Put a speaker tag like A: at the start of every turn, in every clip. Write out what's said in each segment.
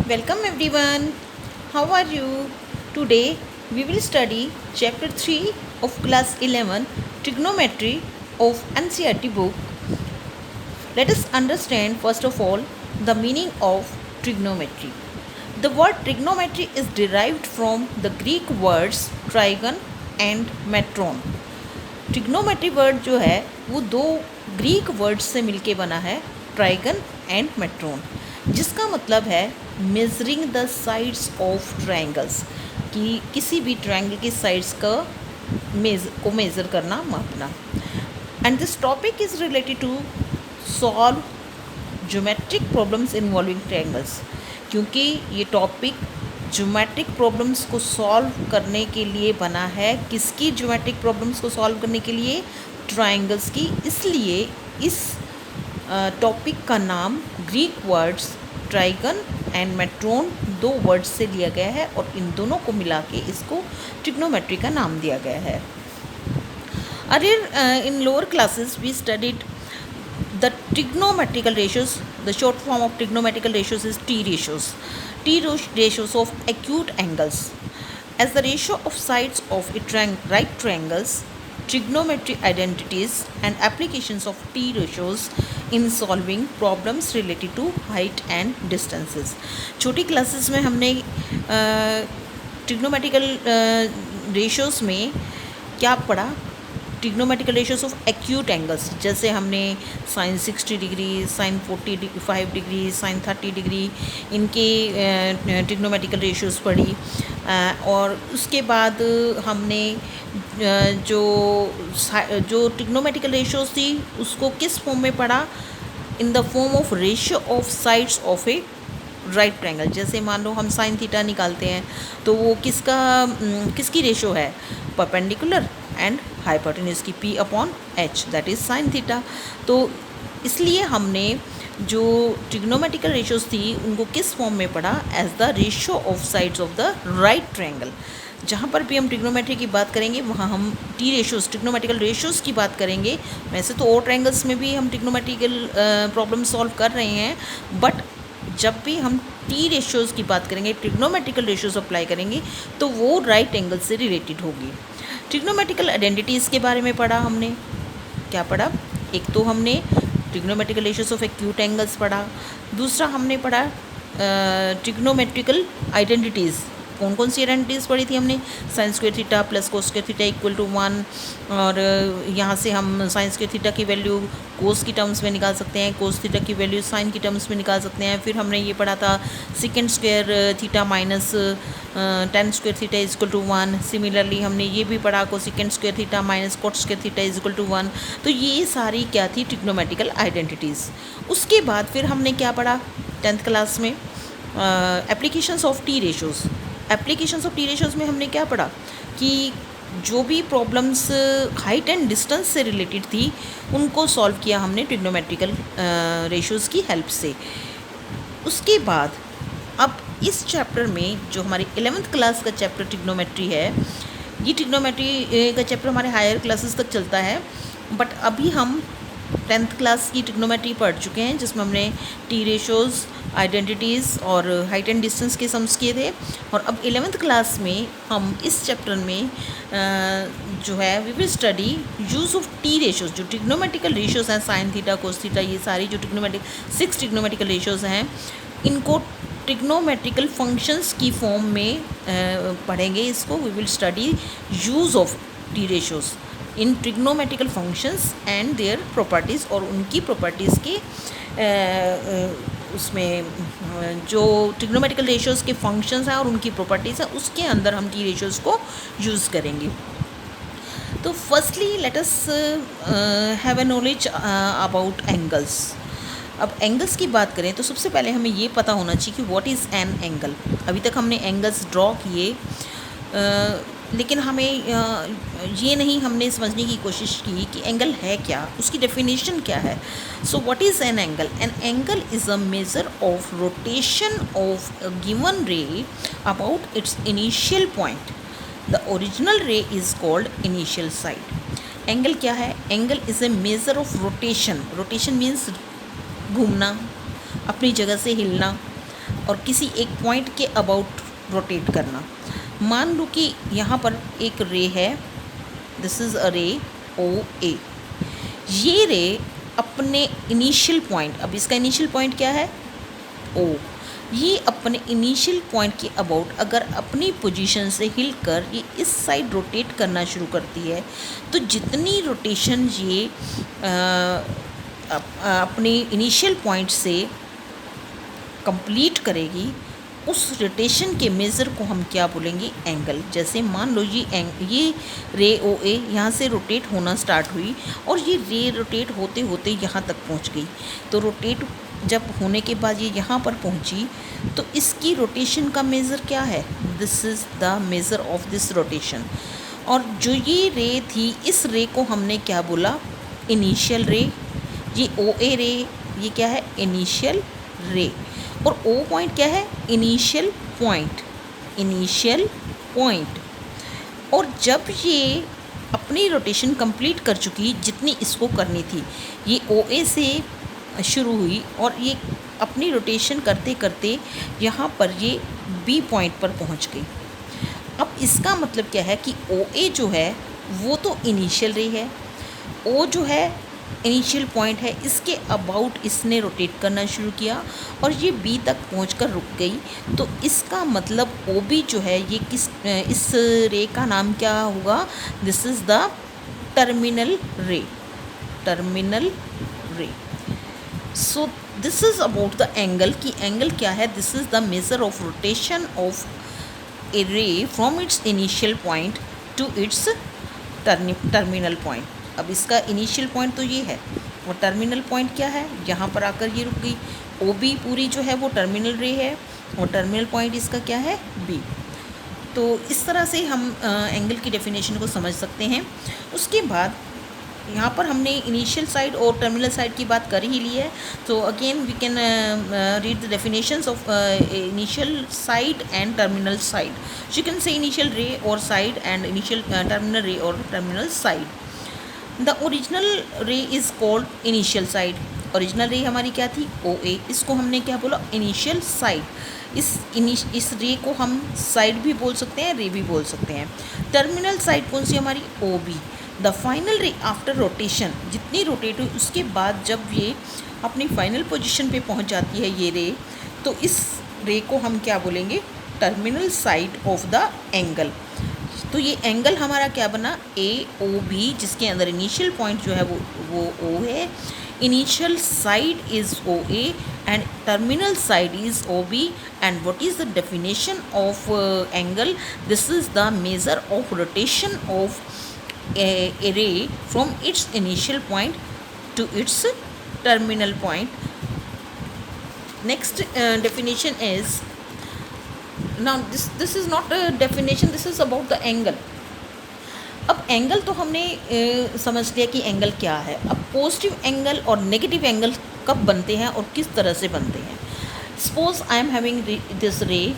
A: Welcome everyone. How are you? Today we will study chapter 3 of class 11 trigonometry of NCERT book. Let us understand first of all the meaning of trigonometry. The word trigonometry is derived from the Greek words trigon and metron. Trigonometry word जो है वो दो Greek word से मिलके बना है, ट्राइगन and matron, जिसका मतलब है measuring the sides of triangles, कि किसी भी ट्रायंगल की साइड्स का मेज़र करना, मापना. And this topic is related to solve geometric problems involving triangles, क्योंकि ये टॉपिक ज्योमेट्रिक प्रॉब्लम्स को सॉल्व करने के लिए बना है. किसकी ज्योमेट्रिक प्रॉब्लम्स को सॉल्व करने के लिए? ट्रायंगल्स की. इसलिए इस टॉपिक का नाम ग्रीक वर्ड्स ट्राइगन एंड मेट्रोन दो वर्ड्स से लिया गया है और इन दोनों को मिला के इसको ट्रिग्नोमेट्री का नाम दिया गया है. Earlier in lower classes we studied the trigonometrical ratios. The short form of trigonometrical ratios is T ratios. Ratios of acute angles. As the ratio of sides of a right triangles, trigonometry identities and applications of T ratios in solving problems related to height and distances. छोटी classes में हमने trigonometrical ratios में क्या पढ़ा? Trigonometrical ratios of acute angles, जैसे हमने sine 60 degree, sine 45 degree, sine 30 degree, इनके trigonometrical ratios पढ़ी. और उसके बाद हमने जो ट्रिग्नोमेट्रिकल रेशियोज थी उसको किस फॉर्म में पढ़ा? In the form of ratio of sides of A right triangle. जैसे मान लो हम साइन थीटा निकालते हैं तो वो किसकी रेशियो है? परपेंडिकुलर एंड हाइपोटेन्यूज की, P upon H, that is sine theta. तो इसलिए हमने जो ट्रिग्नोमेट्रिकल रेशियोज थी उनको किस फॉर्म में पढ़ा? As the ratio of sides of the right triangle. जहाँ पर भी हम ट्रिग्नोमेट्री की बात करेंगे वहाँ हम टी रेशियोज, ट्रिग्नोमेट्रिकल रेशियोज़ की बात करेंगे. वैसे तो और ट्रायंगल्स में भी हम ट्रिग्नोमेट्रिकल प्रॉब्लम सॉल्व कर रहे हैं, बट जब भी हम टी रेशियोज़ की बात करेंगे, ट्रिग्नोमेट्रिकल रेशियोज़ अप्लाई करेंगे, तो वो राइट एंगल से रिलेटेड होगी. ट्रिग्नोमेट्रिकल आइडेंटिटीज़ के बारे में पढ़ा हमने. क्या पढ़ा? एक तो हमने trigonometrical ratios of acute angles पढ़ा. दूसरा हमने पढ़ा ट्रिग्नोमेट्रिकल आइडेंटिटीज़. कौन कौन सी आइडेंटिटीज़ पढ़ी थी हमने? Sine square theta plus cos square theta equal to 1, और यहाँ से हम साइन स्क्वायर थीटा की वैल्यू कोस की टर्म्स में निकाल सकते हैं, कोस थीटा की वैल्यू साइन की टर्म्स में निकाल सकते हैं. फिर हमने ये पढ़ा था sec square theta minus tan square theta is equal to 1. Similarly हमने ये भी पढ़ा cosec square theta minus cot square theta is equal to 1. तो ये सारी क्या थी? Trigonometrical identities. उसके बाद फिर हमने क्या पढ़ा 10th क्लास में? Applications of T ratios. Applications of T ratios में हमने क्या पढ़ा? कि जो भी प्रॉब्लम्स हाइट एंड डिस्टेंस से रिलेटेड थी उनको सॉल्व किया हमने ट्रिग्नोमेट्रिकल रेशियोज़ की हेल्प से. उसके बाद अब इस चैप्टर में जो हमारी 11th क्लास का चैप्टर ट्रिग्नोमेट्री है, ये ट्रिग्नोमेट्री का चैप्टर हमारे हायर क्लासेस तक चलता है, बट अभी हम 10th क्लास की ट्रिग्नोमेट्री पढ़ चुके हैं, जिसमें हमने टी रेशियोज़, आइडेंटिटीज़ और हाइट एंड डिस्टेंस के सम्स किए थे. और अब 11th क्लास में हम इस चैप्टर में जो है we will study use of T ratios. जो ट्रिग्नोमेट्रिकल रेशियोज़ हैं, साइन थीटा, कोस थीटा, ये सारी जो सिक्स ट्रिग्नोमेट्रिकल रेशियोज़ हैं, इनको ट्रिग्नोमेट्रिकल फंक्शंस की फॉर्म में पढ़ेंगे. इसको we will study use of T ratios in trigonometrical functions and their properties, और उनकी प्रॉपर्टीज़ के उसमें जो ट्रिग्नोमेट्रिकल रेशियोज़ के फंक्शंस हैं और उनकी प्रॉपर्टीज़ हैं, उसके अंदर हम टी रेशियोज़ को यूज़ करेंगे. तो firstly let us have a knowledge about angles. अब एंगल्स की बात करें तो सबसे पहले हमें ये पता होना चाहिए कि व्हाट इज़ एन एंगल. अभी तक हमने एंगल्स ड्रॉ किए, लेकिन हमें ये नहीं हमने समझने की कोशिश की कि एंगल है क्या, उसकी डेफिनेशन क्या है. So what is an angle? An angle is a measure of rotation of a given ray about its initial point. The original ray is called initial side. Angle क्या है? Angle is a measure of rotation. Rotation means घूमना, अपनी जगह से हिलना. और किसी एक पॉइंट के अबाउट रोटेट करना। मान लो कि यहाँ पर एक रे है, दिस इज़ अ रे ओ ए। ये रे अपने इनिशियल पॉइंट, अब इसका इनिशियल पॉइंट क्या है ओ, ये अपने इनिशियल पॉइंट के अबाउट अगर अपनी पोजीशन से हिल कर ये इस साइड रोटेट करना शुरू करती है, तो जितनी रोटेशन ये अपने इनिशियल पॉइंट से कंप्लीट करेगी, उस रोटेशन के मेज़र को हम क्या बोलेंगे, एंगल। जैसे मान लो ये रे ओ ए यहाँ से रोटेट होना स्टार्ट हुई और ये रे रोटेट होते होते यहाँ तक पहुँच गई, तो रोटेट जब होने के बाद ये यहाँ पर पहुँची, तो इसकी रोटेशन का मेज़र क्या है, this is the measure of this rotation. और जो ये रे थी, इस रे को हमने क्या बोला, इनिशियल रे। ये ओ ए रे, ये क्या है, इनिशियल रे। और ओ पॉइंट क्या है, इनिशियल पॉइंट, इनिशियल पॉइंट। और जब ये अपनी रोटेशन कंप्लीट कर चुकी जितनी इसको करनी थी, ये ओ ए से शुरू हुई और ये अपनी रोटेशन करते करते यहाँ पर ये बी पॉइंट पर पहुँच गई। अब इसका मतलब क्या है कि ओ ए जो है वो तो इनिशियल रे है, ओ जो है इनिशियल पॉइंट है, इसके अबाउट इसने रोटेट करना शुरू किया और ये बी तक पहुंचकर रुक गई। तो इसका मतलब ओ बी जो है ये इस रे का नाम क्या होगा, this is the terminal ray, terminal ray. So this is about the angle, कि एंगल क्या है, this is the measure of rotation of a ray from its initial point to its terminal point. अब इसका initial point तो ये है, और terminal point क्या है, यहाँ पर आकर ये रुक गई। ओ बी पूरी जो है वो टर्मिनल रे है और टर्मिनल पॉइंट इसका क्या है, बी। तो इस तरह से हम एंगल की डेफिनेशन को समझ सकते हैं। उसके बाद यहाँ पर हमने इनिशियल साइड और टर्मिनल साइड की बात कर ही ली है, तो again we can read the definitions of initial side and terminal side. You can say initial ray और side and initial terminal ray और terminal side. The original ray is called initial side. Original ray हमारी क्या थी, ओ ए, इसको हमने क्या बोला, initial side. इस रे को हम साइड भी बोल सकते हैं, रे भी बोल सकते हैं। टर्मिनल साइड कौन सी हमारी, ओ बी। द फाइनल रे आफ्टर रोटेशन, जितनी रोटेट हुई उसके बाद जब ये अपनी फाइनल पोजीशन पे पहुंच जाती है ये रे, तो इस रे को हम क्या बोलेंगे, terminal side of the angle. तो ये एंगल हमारा क्या बना, ए ओ बी, जिसके अंदर इनिशियल पॉइंट जो है वो ओ है, initial side is O A and terminal side is OB। and what is the definition of angle, this is the measure of rotation of a ray from its initial point to its terminal point। next definition is, now this is not a definition, this is about the angle। अब angle तो हमने समझ लिया कि angle क्या है। अब positive angle और नेगेटिव एंगल कब बनते हैं और किस तरह से बनते हैं। Suppose I am having this रे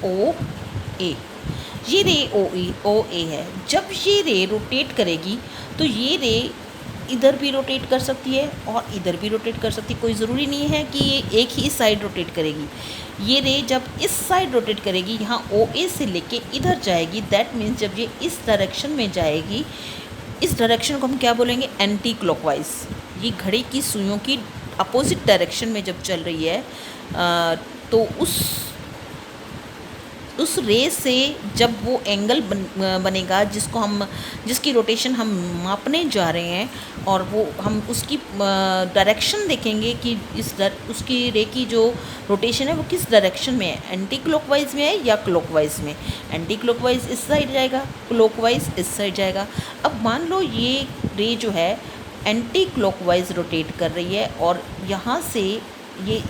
A: ओ ए, ये रे ओ ए है। जब ये रे रोटेट करेगी तो ये रे इधर भी रोटेट कर सकती है और इधर भी रोटेट कर सकती है, कोई ज़रूरी नहीं है कि ये एक ही साइड रोटेट करेगी। ये रे जब इस साइड रोटेट करेगी, यहाँ ओ ए से लेके इधर जाएगी, दैट मीन्स जब ये इस डायरेक्शन में जाएगी, इस डायरेक्शन को हम क्या बोलेंगे, एंटी क्लॉकवाइज। ये घड़ी की सुइयों की अपोजिट डायरेक्शन में जब चल रही है तो उस रे से जब वो एंगल बनेगा जिसकी रोटेशन हम मापने जा रहे हैं, और वो हम उसकी डायरेक्शन देखेंगे कि उसकी रे की जो रोटेशन है वो किस डायरेक्शन में है, एंटी क्लॉकवाइज में है या क्लॉकवाइज में। एंटी क्लॉकवाइज इस साइड जाएगा, क्लॉकवाइज इस साइड जाएगा। अब मान लो ये रे जो है एंटी क्लॉकवाइज रोटेट कर रही है और यहाँ से ये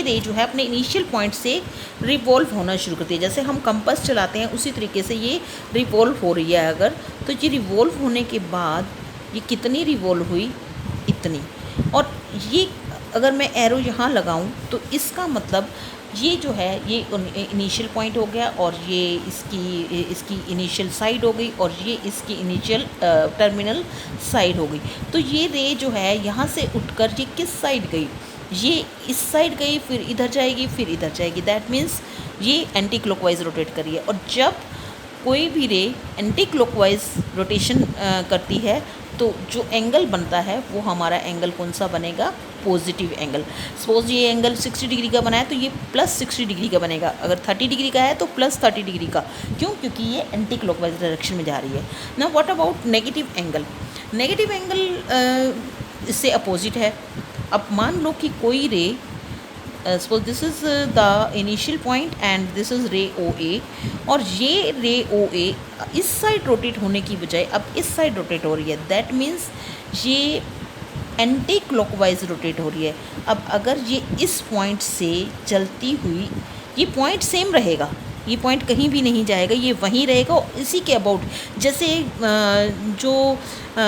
A: रे जो है अपने इनिशियल पॉइंट से रिवॉल्व होना शुरू करती है। जैसे हम कंपास चलाते हैं उसी तरीके से ये रिवॉल्व हो रही है। अगर तो ये रिवॉल्व होने के बाद ये कितनी रिवॉल्व हुई, इतनी। और ये अगर मैं एरो यहाँ लगाऊं तो इसका मतलब ये जो है ये इनिशियल पॉइंट हो गया और ये इसकी इनिशियल साइड हो गई और ये इसकी इनिशियल टर्मिनल साइड हो गई। तो ये रे जो है यहाँ से उठकर ये किस साइड गई, ये इस साइड गई, फिर इधर जाएगी, फिर इधर जाएगी, दैट मीन्स ये एंटी क्लॉकवाइज रोटेट कर रही है। और जब कोई भी रे एंटी क्लॉकवाइज रोटेशन करती है तो जो एंगल बनता है वो हमारा एंगल कौन सा बनेगा, पॉजिटिव एंगल। सपोज ये एंगल 60 डिग्री का बना है तो ये प्लस 60 डिग्री का बनेगा, अगर 30 डिग्री का है तो प्लस 30 डिग्री का। क्यों? क्योंकि ये एंटी क्लॉकवाइज डायरेक्शन में जा रही है ना। What about negative angle? Negative angle इससे अपोजिट है। अब मान लो कि कोई रे, suppose this is the initial point and this is रे ओ ए, और ये रे ओ ए इस साइड रोटेट होने की बजाय अब इस साइड रोटेट हो रही है, दैट मीन्स ये एंटी क्लॉकवाइज रोटेट हो रही है। अब अगर ये इस पॉइंट से चलती हुई, ये पॉइंट सेम रहेगा, ये पॉइंट कहीं भी नहीं जाएगा, ये वहीं रहेगा। और इसी के अबाउट जैसे जो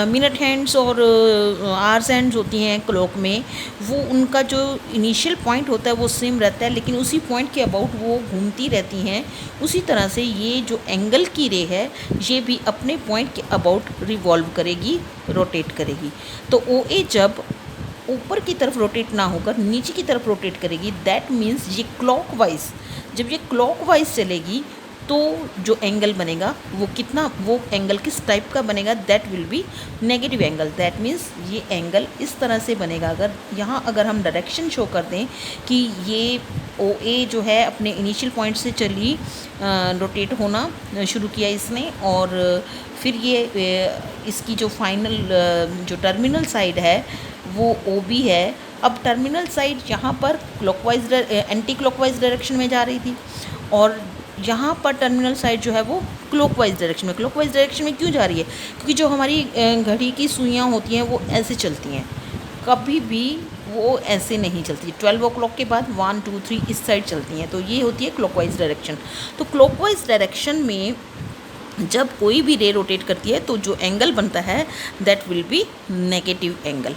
A: मिनट हैंड्स और आवर्स हैंड्स होती हैं क्लॉक में, वो उनका जो इनिशियल पॉइंट होता है वो सेम रहता है, लेकिन उसी पॉइंट के अबाउट वो घूमती रहती हैं। उसी तरह से ये जो एंगल की रे है ये भी अपने पॉइंट के अबाउट रिवॉल्व करेगी, रोटेट करेगी। तो ओ ए जब ऊपर की तरफ रोटेट ना होकर नीचे की तरफ रोटेट करेगी, दैट मीन्स ये क्लॉकवाइज, जब ये क्लॉकवाइज चलेगी तो जो एंगल बनेगा वो कितना, वो एंगल किस टाइप का बनेगा, that will be negative angle. That means ये एंगल इस तरह से बनेगा। अगर हम डायरेक्शन शो कर दें कि ये ओ ए जो है अपने इनिशियल पॉइंट से चली, रोटेट होना शुरू किया इसने, और फिर ये इसकी जो फाइनल जो टर्मिनल साइड है वो ओ बी है। अब टर्मिनल साइड यहाँ पर क्लॉकवाइज एंटी क्लॉकवाइज डायरेक्शन में जा रही थी, और यहाँ पर टर्मिनल साइड जो है वो क्लॉकवाइज डायरेक्शन में। क्लॉकवाइज डायरेक्शन में क्यों जा रही है? क्योंकि जो हमारी घड़ी की सुइयाँ होती हैं वो ऐसे चलती हैं, कभी भी वो ऐसे नहीं चलती। 12 o'clock के बाद 1 2 3 इस साइड चलती हैं, तो ये होती है क्लॉकवाइज डायरेक्शन। तो क्लॉकवाइज डायरेक्शन में जब कोई भी रे रोटेट करती है तो जो एंगल बनता है that will be negative angle.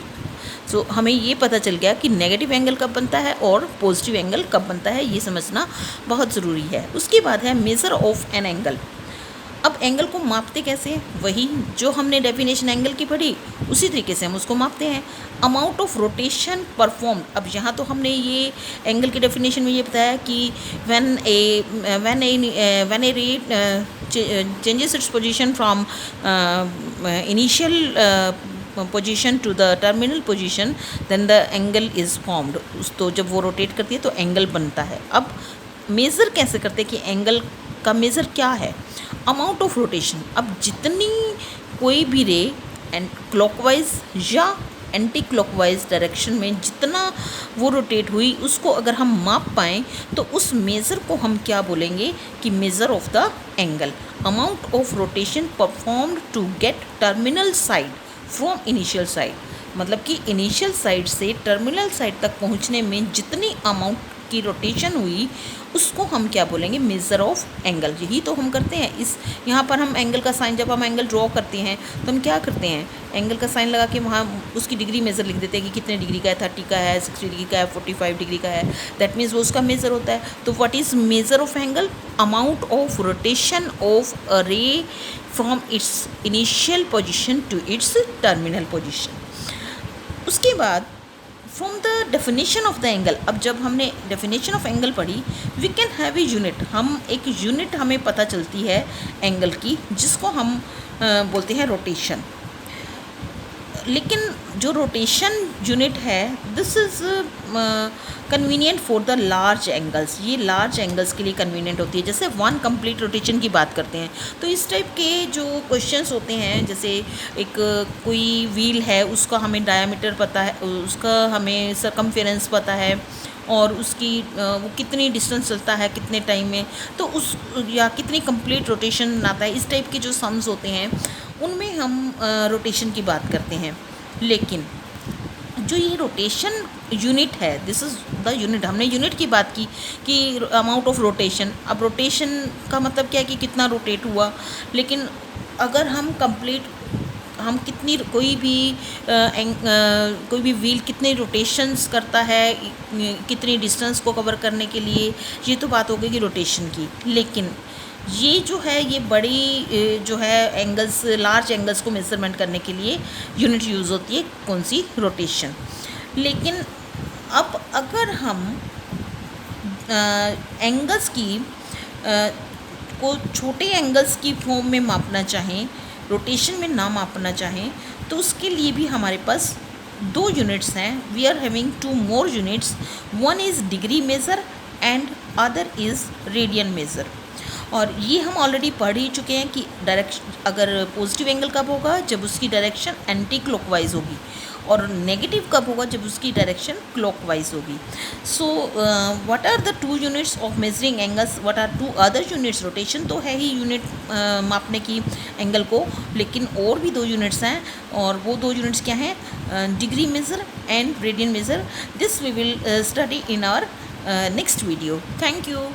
A: So हमें ये पता चल गया कि नेगेटिव एंगल कब बनता है और पॉजिटिव एंगल कब बनता है, ये समझना बहुत ज़रूरी है। उसके बाद है मेज़र ऑफ एन एंगल। अब एंगल को मापते कैसे हैं? वही जो हमने डेफिनेशन एंगल की पढ़ी उसी तरीके से हम उसको मापते हैं। Amount of rotation perform. अब यहाँ तो हमने ये एंगल की डेफिनेशन में ये बताया कि when a ray changes its position from initial position to the terminal position then the angle is formed. तो जब वो रोटेट करती है तो एंगल बनता है। अब मेज़र कैसे करते हैं कि एंगल का मेज़र क्या है? Amount of rotation. अब जितनी कोई भी रे एंड क्लॉकवाइज या एंटी क्लॉकवाइज डायरेक्शन में जितना वो रोटेट हुई उसको अगर हम माप पाएँ तो उस मेज़र को हम क्या बोलेंगे कि measure of the angle. Amount of rotation performed to get terminal side from initial side, मतलब कि इनिशियल साइड से टर्मिनल साइड तक पहुंचने में जितनी अमाउंट की रोटेशन हुई उसको हम क्या बोलेंगे? Measure of angle. यही तो हम करते हैं। इस यहाँ पर हम एंगल का साइन, जब हम एंगल ड्रॉ करते हैं तो हम क्या करते हैं? एंगल का साइन लगा के वहाँ उसकी डिग्री मेज़र लिख देते हैं कि कितने डिग्री का है, 30 का है, 60 डिग्री का है, 45 डिग्री का है। दैट मीन्स वो उसका मेज़र होता है। तो what is measure of angle? Amount of rotation of a ray from its initial position to its terminal position. उसके बाद from the definition of the angle. अब जब हमने डेफिनेशन ऑफ एंगल पढ़ी, we can have a unit. हम एक unit हमें पता चलती है एंगल की, जिसको हम बोलते हैं रोटेशन। लेकिन जो रोटेशन यूनिट है this is convenient for the large angles. ये लार्ज एंगल्स के लिए कन्वीनियंट होती है। जैसे 1 कंप्लीट रोटेशन की बात करते हैं तो इस टाइप के जो क्वेश्चंस होते हैं, जैसे एक कोई व्हील है उसका हमें डायामीटर पता है, उसका हमें सरकमफेरेंस पता है, और उसकी वो कितनी डिस्टेंस चलता है कितने टाइम में, तो उस या कितनी कंप्लीट रोटेशन आता है, इस टाइप के जो सम्स होते हैं उनमें हम रोटेशन की बात करते हैं। लेकिन जो ये रोटेशन यूनिट है, दिस इज़ द यूनिट। हमने यूनिट की बात की कि अमाउंट ऑफ रोटेशन। अब रोटेशन का मतलब क्या है कि कितना रोटेट हुआ, लेकिन अगर हम कंप्लीट हम कितनी कोई भी व्हील कितने रोटेशंस करता है कितनी डिस्टेंस को कवर करने के लिए, ये तो बात हो गई कि रोटेशन की। लेकिन ये जो है ये बड़ी जो है एंगल्स, लार्ज एंगल्स को मेजरमेंट करने के लिए यूनिट यूज़ होती है, कौन सी? रोटेशन। लेकिन अब अगर हम एंगल्स की को छोटे एंगल्स की फॉर्म में मापना चाहें, रोटेशन में ना मापना चाहें, तो उसके लिए भी हमारे पास दो यूनिट्स हैं. We are having two more units. One is degree measure and other is radian measure. और ये हम ऑलरेडी पढ़ ही चुके हैं कि डायरेक्शन, अगर पॉजिटिव एंगल कब होगा, जब उसकी डायरेक्शन एंटी क्लॉकवाइज होगी, और नेगेटिव कब होगा, जब उसकी डायरेक्शन क्लॉकवाइज होगी. So what are the two units of measuring angles, what are two other units. Rotation तो है ही यूनिट मापने की एंगल को, लेकिन और भी दो यूनिट्स हैं, और वो दो यूनिट्स क्या हैं, degree measure and radian measure. This we will study in our next video. Thank you.